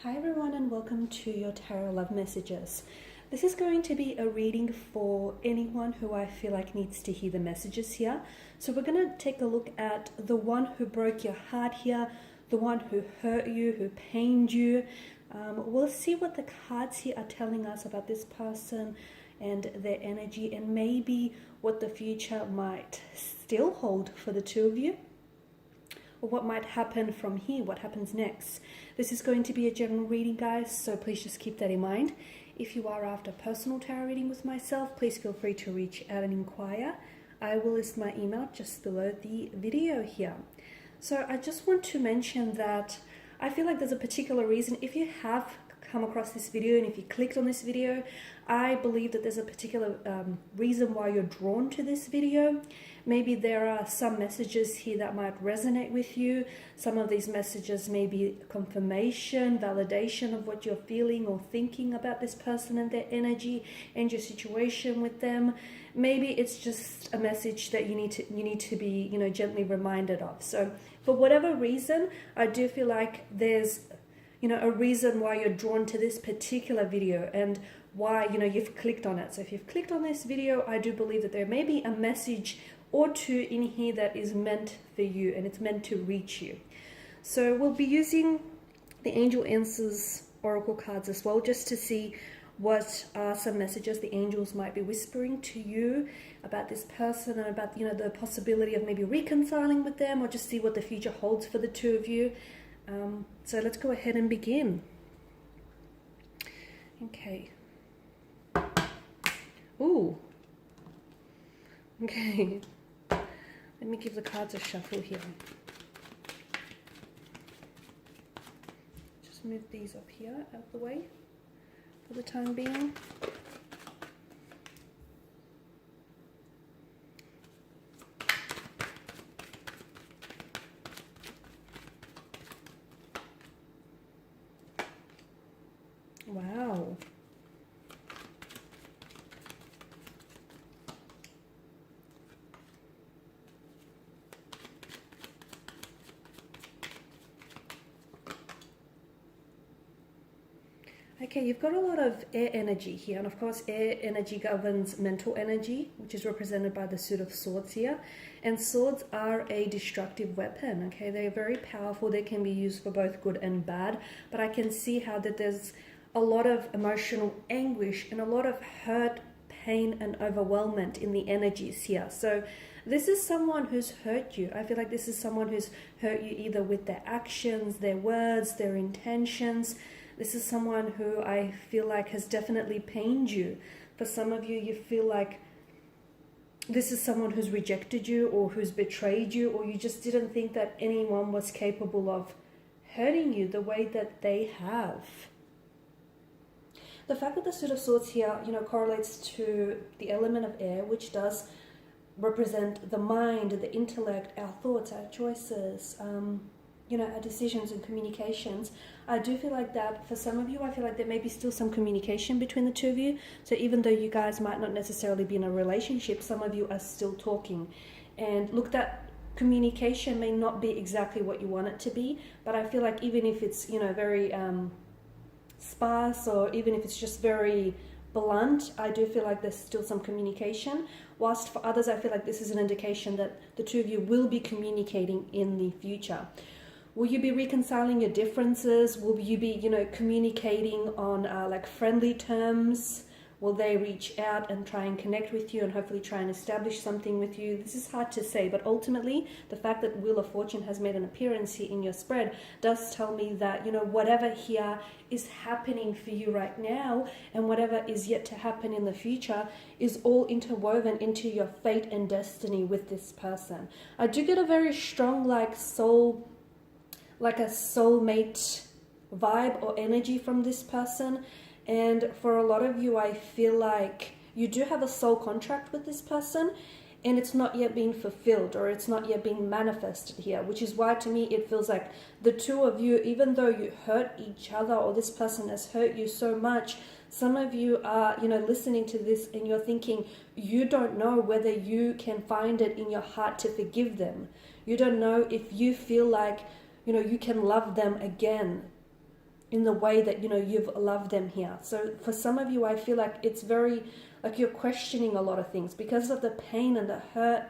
Hi everyone and welcome to your Tarot Love Messages. This is going to be a reading for anyone who I feel like needs to hear the messages here. So we're going to take a look at the one who broke your heart here, the one who hurt you, who pained you. We'll see what the cards here are telling us about this person and their energy, and maybe what the future might still hold for the two of you, or what might happen from here, what happens next. This is going to be a general reading, guys, so please just keep that in mind. If you are after personal tarot reading with myself, please feel free to reach out and inquire. I will list my email just below the video here. So I just want to mention that I feel like there's a particular reason. If you have come across this video and if you clicked on this video, I believe that there's a particular reason why you're drawn to this video. Maybe there are some messages here that might resonate with you. Some of these messages may be confirmation, validation of what you're feeling or thinking about this person and their energy and your situation with them. Maybe it's just a message that you need to be, gently reminded of. So for whatever reason, I do feel like there's a reason why you're drawn to this particular video and why you've clicked on it. So if you've clicked on this video, I do believe that there may be a message or two in here that is meant for you, and it's meant to reach you. So we'll be using the Angel Answers Oracle cards as well, just to see what are some messages the angels might be whispering to you about this person and about the possibility of maybe reconciling with them, or just see what the future holds for the two of you. So let's go ahead and begin. Okay. Ooh. Okay. Let me give the cards a shuffle here. Just move these up here out of the way for the time being. Wow. Okay, you've got a lot of air energy here, and of course air energy governs mental energy, which is represented by the suit of swords here. And swords are a destructive weapon, okay? They're very powerful. They can be used for both good and bad, but I can see how that there's a lot of emotional anguish and a lot of hurt, pain, and overwhelmment in the energies here. So this is someone who's hurt you. I feel like this is someone who's hurt you either with their actions, their words, their intentions. This is someone who I feel like has definitely pained you. For some of you, you feel like this is someone who's rejected you or who's betrayed you, or you just didn't think that anyone was capable of hurting you the way that they have. The fact that the suit of swords here, correlates to the element of air, which does represent the mind, the intellect, our thoughts, our choices, our decisions and communications. I do feel like that for some of you, I feel like there may be still some communication between the two of you. So even though you guys might not necessarily be in a relationship, some of you are still talking. And look, that communication may not be exactly what you want it to be, but I feel like even if it's, very sparse, or even if it's just very blunt, I do feel like there's still some communication. Whilst for others, I feel like this is an indication that the two of you will be communicating in the future. Will you be reconciling your differences? Will you be, communicating on like friendly terms? Will they reach out and try and connect with you and hopefully try and establish something with you? This is hard to say, but ultimately the fact that Wheel of Fortune has made an appearance here in your spread does tell me that, whatever here is happening for you right now and whatever is yet to happen in the future is all interwoven into your fate and destiny with this person. I do get a very strong like a soulmate vibe or energy from this person. And for a lot of you, I feel like you do have a soul contract with this person and it's not yet being fulfilled, or it's not yet being manifested here, which is why to me it feels like the two of you, even though you hurt each other or this person has hurt you so much, some of you are, listening to this and you're thinking you don't know whether you can find it in your heart to forgive them. You don't know if you feel like, you can love them again. in the way that, you know, you've loved them here. So for some of you, I feel like it's very, like you're questioning a lot of things because of the pain and the hurt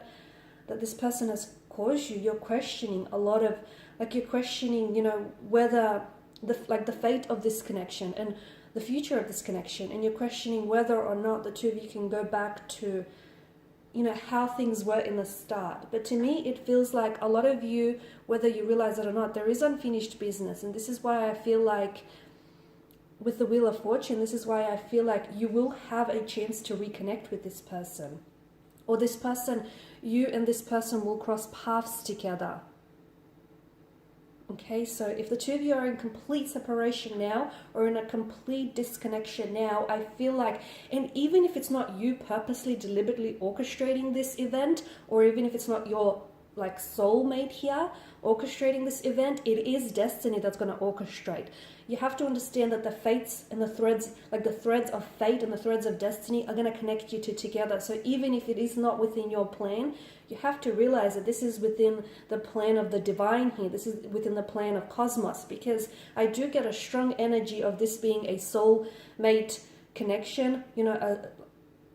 that this person has caused you. You're questioning a lot of, like you're questioning, you know, whether the fate of this connection and the future of this connection, and you're questioning whether or not the two of you can go back to, you know, how things were in the start. But to me, it feels like a lot of you, whether you realize it or not, there is unfinished business. And this is why I feel like with the Wheel of Fortune, this is why I feel like you will have a chance to reconnect with this person. Or this person, you and this person will cross paths together. Okay, so if the two of you are in complete separation now or in a complete disconnection now, I feel like, and even if it's not you purposely, deliberately orchestrating this event, or even if it's not your like soulmate here orchestrating this event, it is destiny that's going to orchestrate. You have to understand that the fates and the threads, like the threads of fate and the threads of destiny, are going to connect you two together. So even if it is not within your plan, you have to realize that this is within the plan of the divine here. This is within the plan of cosmos, because I do get a strong energy of this being a soulmate connection, you know,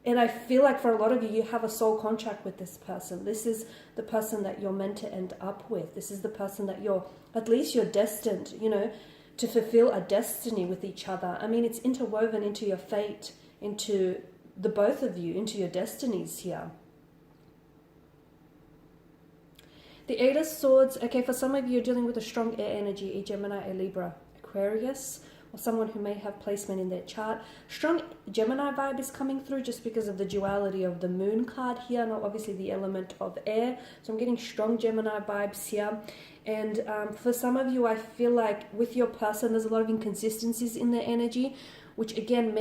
and I feel like for a lot of you, you have a soul contract with this person. This is the person that you're meant to end up with. This is the person that at least you're destined, you know, to fulfill a destiny with each other. I mean, it's interwoven into your fate, into the both of you, into your destinies here. The Eight of Swords, okay, for some of you, you're dealing with a strong air energy, a Gemini, a Libra, Aquarius, or someone who may have placement in their chart. Strong Gemini vibe is coming through just because of the duality of the moon card here, and obviously the element of air. So I'm getting strong Gemini vibes here. And for some of you, I feel like with your person, there's a lot of inconsistencies in their energy, which again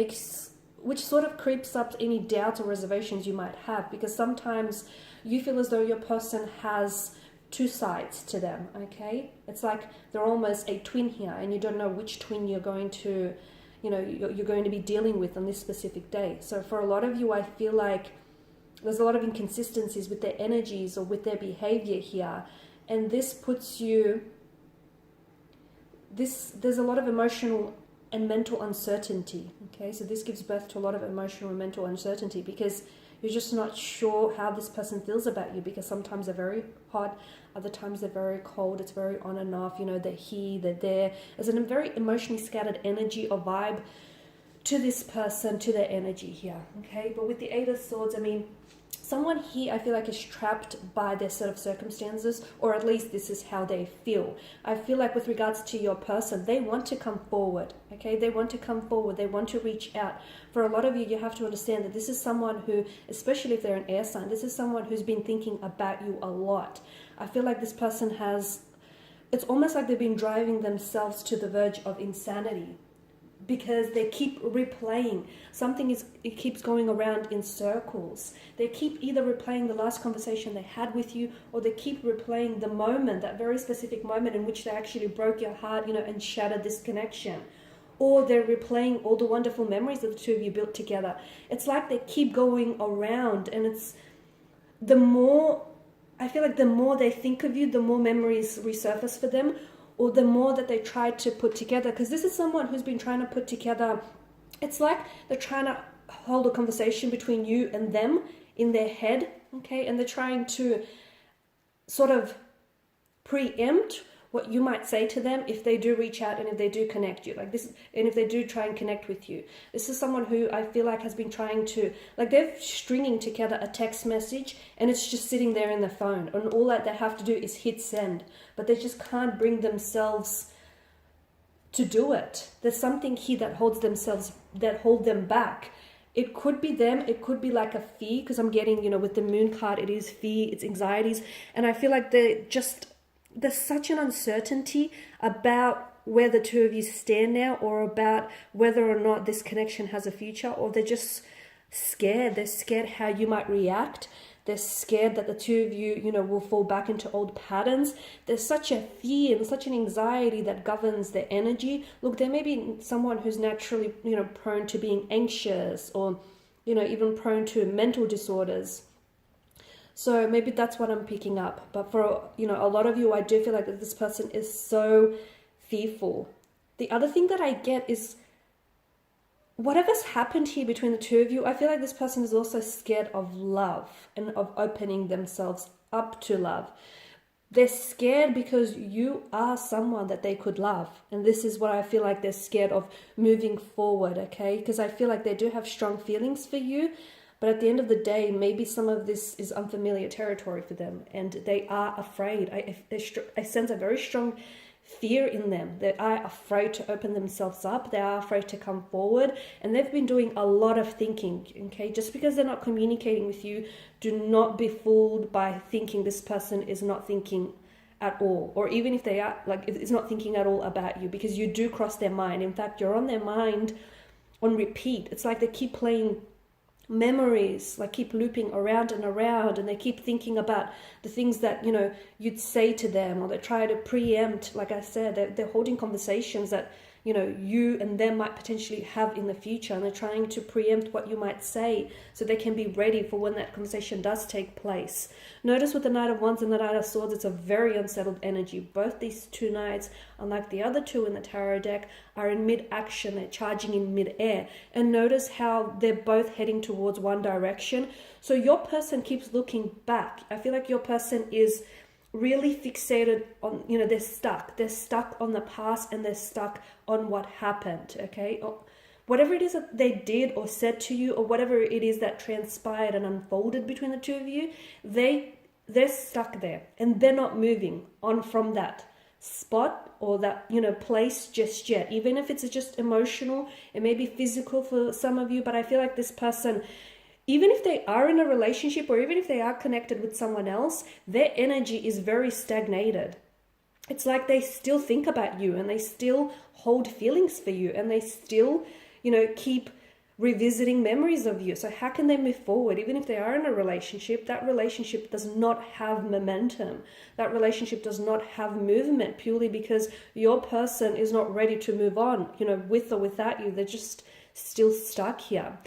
which sort of creeps up any doubts or reservations you might have, because sometimes you feel as though your person has two sides to them, okay? It's like they're almost a twin here, and you don't know which twin you're going to, you know, you're going to be dealing with on this specific day. So for a lot of you, I feel like there's a lot of inconsistencies with their energies or with their behavior here, and this puts you, there's a lot of emotional and mental uncertainty, okay? So this gives birth to a lot of emotional and mental uncertainty, because you're just not sure how this person feels about you, because sometimes they're very hot, other times they're very cold, it's very on and off, you know, they're here, they're there. There's a very emotionally scattered energy or vibe to this person, to their energy here, okay? But with the Eight of Swords, I mean, someone here I feel like is trapped by their set of circumstances, or at least this is how they feel. I feel like with regards to your person, they want to come forward, okay? They want to come forward, they want to reach out. For a lot of you, you have to understand that this is someone who, especially if they're an air sign, this is someone who's been thinking about you a lot. I feel like this person it's almost like they've been driving themselves to the verge of insanity, because they keep replaying. It keeps going around in circles. They keep either replaying the last conversation they had with you, or they keep replaying the moment, that very specific moment in which they actually broke your heart, you know, and shattered this connection. Or they're replaying all the wonderful memories that the two of you built together. It's like they keep going around, and I feel like the more they think of you, the more memories resurface for them, or the more that they try to put together. Because this is someone who's been trying to put together, it's like they're trying to hold a conversation between you and them in their head, okay? And they're trying to sort of preempt what you might say to them if they do reach out and if they do connect you like this, and if they do try and connect with you. This is someone who I feel like has been trying to, like, they're stringing together a text message and it's just sitting there in their phone, and all that they have to do is hit send, but they just can't bring themselves to do it. There's something here that hold them back. It could be them, it could be like a fear, because I'm getting, you know, with the moon card, it is fear, it's anxieties, and I feel like there's such an uncertainty about where the two of you stand now, or about whether or not this connection has a future, or they're just scared. They're scared how you might react. They're scared that the two of you, you know, will fall back into old patterns. There's such a fear and such an anxiety that governs their energy. Look, there may be someone who's naturally, you know, prone to being anxious, or, you know, even prone to mental disorders. So maybe that's what I'm picking up. But for, you know, a lot of you, I do feel like that this person is so fearful. The other thing that I get is whatever's happened here between the two of you, I feel like this person is also scared of love and of opening themselves up to love. They're scared because you are someone that they could love. And this is what I feel like they're scared of moving forward, okay? Because I feel like they do have strong feelings for you. But at the end of the day, maybe some of this is unfamiliar territory for them. And they are afraid. I sense a very strong fear in them. They are afraid to open themselves up. They are afraid to come forward, and they've been doing a lot of thinking, okay? Just because they're not communicating with you, do not be fooled by thinking this person is not thinking at all, or even if they are, like, if it's not thinking at all about you, because you do cross their mind. In fact, you're on their mind on repeat. It's like they keep playing memories, like keep looping around and around, and they keep thinking about the things that, you know, you'd say to them, or they try to preempt. Like I said, they're holding conversations that, you know, you and them might potentially have in the future, and they're trying to preempt what you might say so they can be ready for when that conversation does take place. Notice with the Knight of Wands and the Knight of Swords, it's a very unsettled energy. Both these two knights, unlike the other two in the tarot deck, are in mid-action. They're charging in mid-air. And notice how they're both heading towards one direction. So your person keeps looking back. I feel like your person is really fixated on, you know, they're stuck on the past, and they're stuck on what happened, okay? Or whatever it is that they did or said to you, or whatever it is that transpired and unfolded between the two of you, they're stuck there, and they're not moving on from that spot or that, you know, place just yet. Even if it's just emotional, it may be physical for some of you, but I feel like this person, even if they are in a relationship, or even if they are connected with someone else, their energy is very stagnated. It's like they still think about you, and they still hold feelings for you, and they still, you know, keep revisiting memories of you. So how can they move forward? Even if they are in a relationship, that relationship does not have momentum. That relationship does not have movement, purely because your person is not ready to move on, you know, with or without you. They're just still stuck here.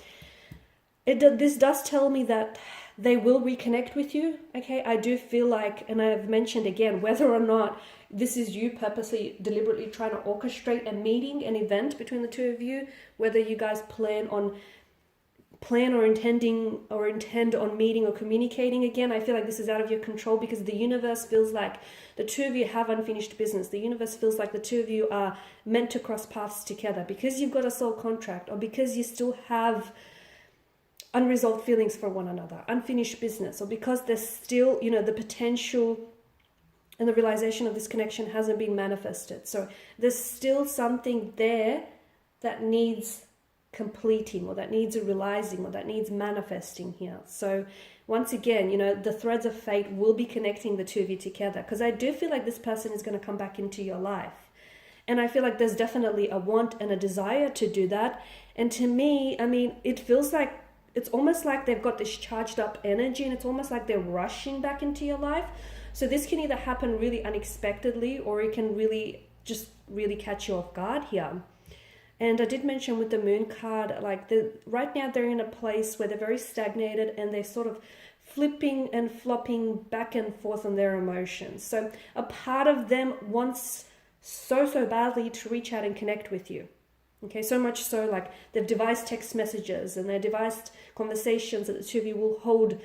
This does tell me that they will reconnect with you, okay? I do feel like, and I've mentioned again, whether or not this is you purposely, deliberately trying to orchestrate a meeting, an event between the two of you, whether you guys plan or intend on meeting or communicating again, I feel like this is out of your control, because the universe feels like the two of you have unfinished business. The universe feels like the two of you are meant to cross paths together, because you've got a soul contract, or because you still have unresolved feelings for one another, unfinished business, or because there's still, you know, the potential and the realization of this connection hasn't been manifested. So there's still something there that needs completing, or that needs realizing, or that needs manifesting here. So once again, you know, the threads of fate will be connecting the two of you together, because I do feel like this person is going to come back into your life. And I feel like there's definitely a want and a desire to do that. And to me, I mean, it feels like, it's almost like they've got this charged up energy, and it's almost like they're rushing back into your life. So this can either happen really unexpectedly, or it can really catch you off guard here. And I did mention with the moon card, like right now they're in a place where they're very stagnated, and they're sort of flipping and flopping back and forth on their emotions. So a part of them wants so badly to reach out and connect with you. Okay, so much so, like, they've devised text messages, and they've devised conversations that the two of you will hold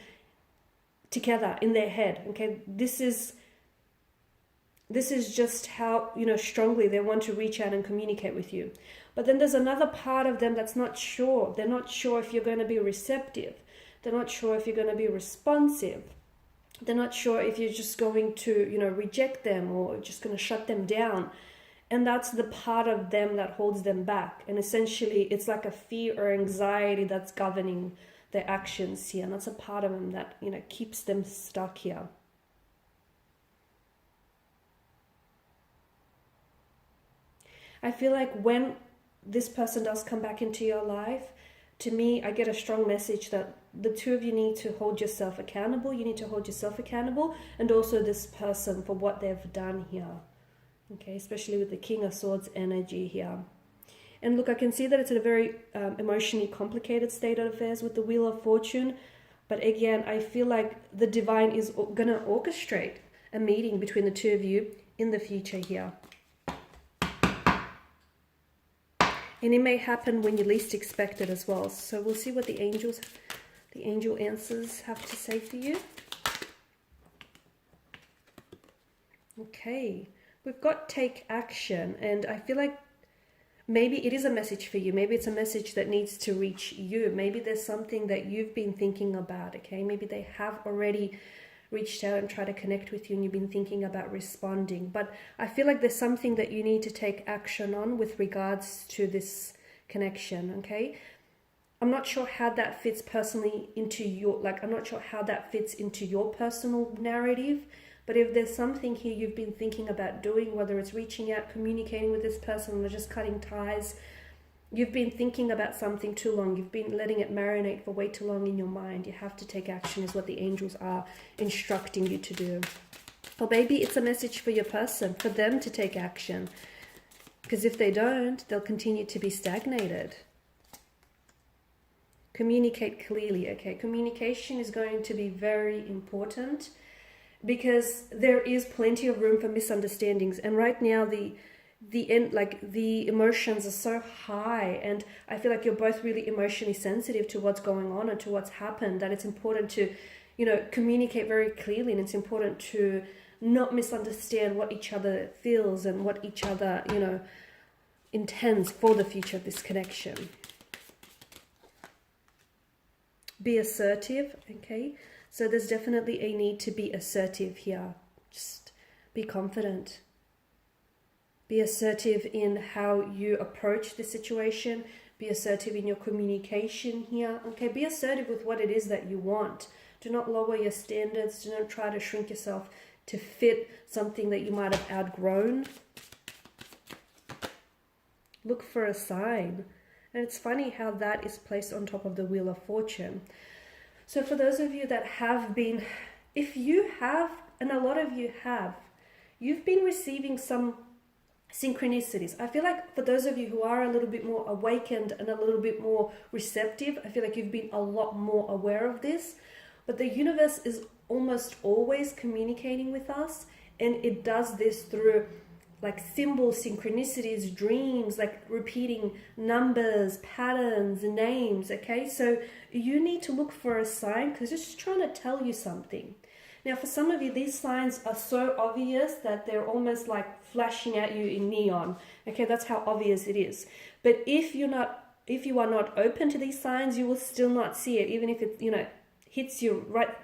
together in their head. Okay, this is just how, you know, strongly they want to reach out and communicate with you. But then there's another part of them that's not sure. They're not sure if you're going to be receptive. They're not sure if you're going to be responsive. They're not sure if you're just going to, you know, reject them, or just going to shut them down. And that's the part of them that holds them back. And essentially, it's like a fear or anxiety that's governing their actions here. And that's a part of them that, you know, keeps them stuck here. I feel like when this person does come back into your life, to me, I get a strong message that the two of you need to hold yourself accountable. You need to hold yourself accountable, and also this person for what they've done here. Okay, especially with the King of Swords energy here. And look, I can see that it's a very emotionally complicated state of affairs with the Wheel of Fortune. But again, I feel like the divine is going to orchestrate a meeting between the two of you in the future here. And it may happen when you least expect it as well. So we'll see what the angel answers have to say for you. Okay, we've got take action, and I feel like maybe it is a message for you. Maybe it's a message that needs to reach you. Maybe there's something that you've been thinking about, okay? Maybe they have already reached out and tried to connect with you and you've been thinking about responding. But I feel like there's something that you need to take action on with regards to this connection, okay? I'm not sure how that fits personally into your, I'm not sure how that fits into your personal narrative. But if there's something here you've been thinking about doing, whether it's reaching out, communicating with this person, or just cutting ties, you've been thinking about something too long, you've been letting it marinate for way too long in your mind, you have to take action is what the angels are instructing you to do. Or maybe it's a message for your person, for them to take action. Because if they don't, they'll continue to be stagnated. Communicate clearly, okay? Communication is going to be very important, because there is plenty of room for misunderstandings, and right now the emotions are so high, and I feel like you're both really emotionally sensitive to what's going on and to what's happened, that it's important to, communicate very clearly, and it's important to not misunderstand what each other feels and what each other, intends for the future of this connection. Be assertive, okay? So there's definitely a need to be assertive here. Just be confident. Be assertive in how you approach the situation. Be assertive in your communication here. Okay, be assertive with what it is that you want. Do not lower your standards. Do not try to shrink yourself to fit something that you might have outgrown. Look for a sign. And it's funny how that is placed on top of the Wheel of Fortune. So for those of you that have been, if you have, and a lot of you have, you've been receiving some synchronicities. I feel like for those of you who are a little bit more awakened and a little bit more receptive, I feel like you've been a lot more aware of this. But the universe is almost always communicating with us, and it does this through symbols, synchronicities, dreams, repeating numbers, patterns, names, okay? So you need to look for a sign, because it's just trying to tell you something. Now, for some of you, these signs are so obvious that they're almost like flashing at you in neon, okay? That's how obvious it is. But if you are not open to these signs, you will still not see it, even if it, hits you right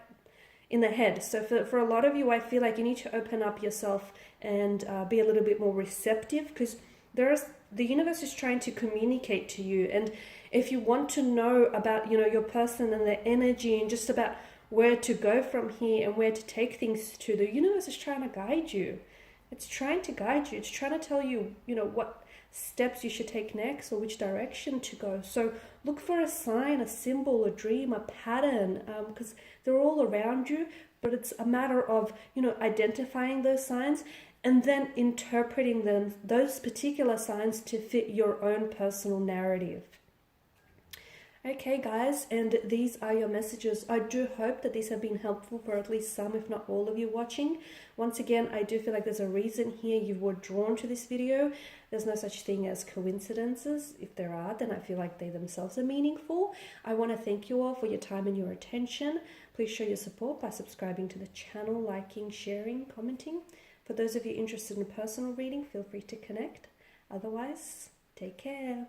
in the head. So for a lot of you, I feel like you need to open up yourself and be a little bit more receptive, because the universe is trying to communicate to you. And if you want to know about, your person and their energy and just about where to go from here and where to take things to, the universe is trying to guide you. It's trying to guide you. It's trying to tell you, what steps you should take next or which direction to go. So look for a sign, a symbol, a dream, a pattern, because they're all around you, but it's a matter of, identifying those signs and then interpreting those particular signs to fit your own personal narrative. Okay, guys, and these are your messages. I do hope that these have been helpful for at least some, if not all of you watching. Once again, I do feel like there's a reason here you were drawn to this video. There's no such thing as coincidences. If there are, then I feel like they themselves are meaningful. I want to thank you all for your time and your attention. Please show your support by subscribing to the channel, liking, sharing, commenting. For those of you interested in a personal reading, feel free to connect. Otherwise, take care.